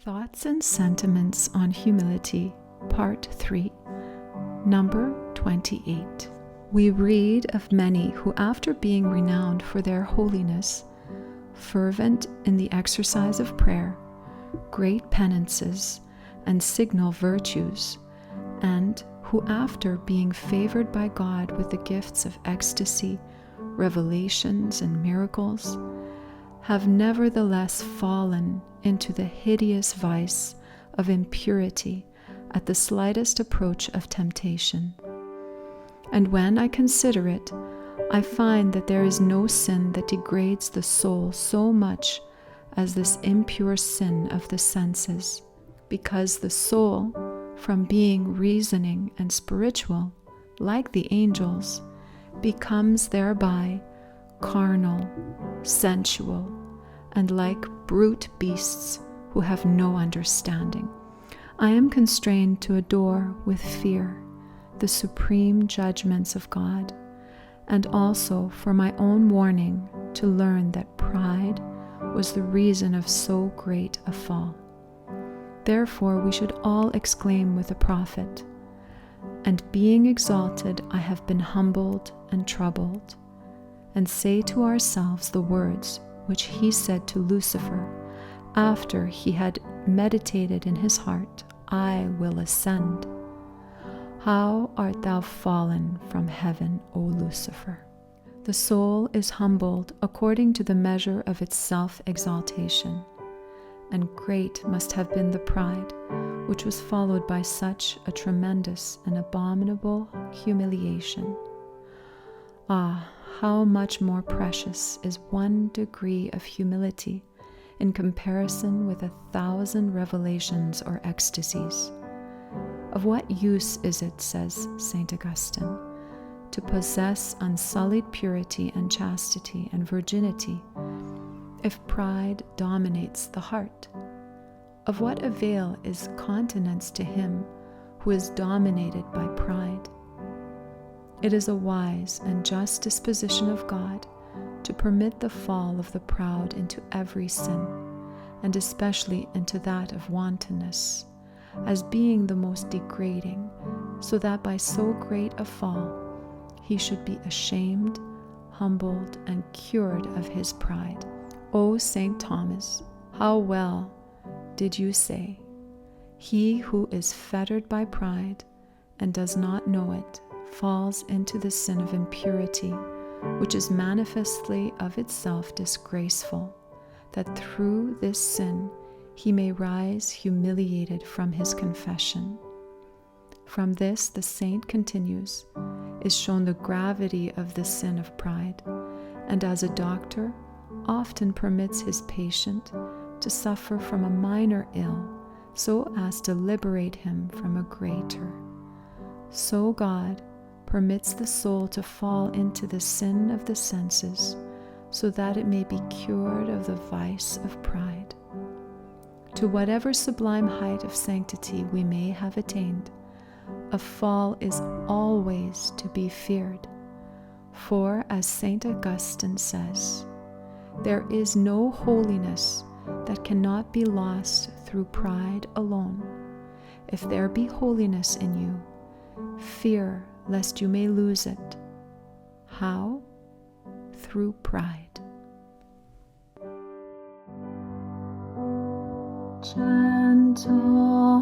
Thoughts and Sentiments on Humility, Part 3, Number 28. We read of many who, after being renowned for their holiness, fervent in the exercise of prayer, great penances, and signal virtues, and who, after being favored by God with the gifts of ecstasy, revelations, and miracles, have nevertheless fallen into the hideous vice of impurity at the slightest approach of temptation. And when I consider it, I find that there is no sin that degrades the soul so much as this impure sin of the senses, because the soul, from being reasoning and spiritual, like the angels, becomes thereby carnal, sensual, and like brute beasts who have no understanding. I am constrained to adore with fear the supreme judgments of God, and also for my own warning to learn that pride was the reason of so great a fall. Therefore we should all exclaim with the prophet, "And being exalted, I have been humbled and troubled," and say to ourselves the words which he said to Lucifer after he had meditated in his heart, "I will ascend. How art thou fallen from heaven, O Lucifer?" The soul is humbled according to the measure of its self-exaltation, and great must have been the pride which was followed by such a tremendous and abominable humiliation. Ah, how much more precious is 1 degree of humility in comparison with 1,000 revelations or ecstasies. Of what use is it, says St. Augustine, to possess unsullied purity and chastity and virginity if pride dominates the heart? Of what avail is continence to him who is dominated by pride? It is a wise and just disposition of God to permit the fall of the proud into every sin, and especially into that of wantonness, as being the most degrading, so that by so great a fall he should be ashamed, humbled, and cured of his pride. O St. Thomas, how well did you say, "He who is fettered by pride and does not know it falls into the sin of impurity, which is manifestly of itself disgraceful, that through this sin he may rise humiliated from his confession." From this, the saint continues, is shown the gravity of the sin of pride, and as a doctor often permits his patient to suffer from a minor ill so as to liberate him from a greater, so God permits the soul to fall into the sin of the senses so that it may be cured of the vice of pride. To whatever sublime height of sanctity we may have attained, a fall is always to be feared. For, as St. Augustine says, there is no holiness that cannot be lost through pride alone. If there be holiness in you, fear lest you may lose it. How? Through pride. Gentle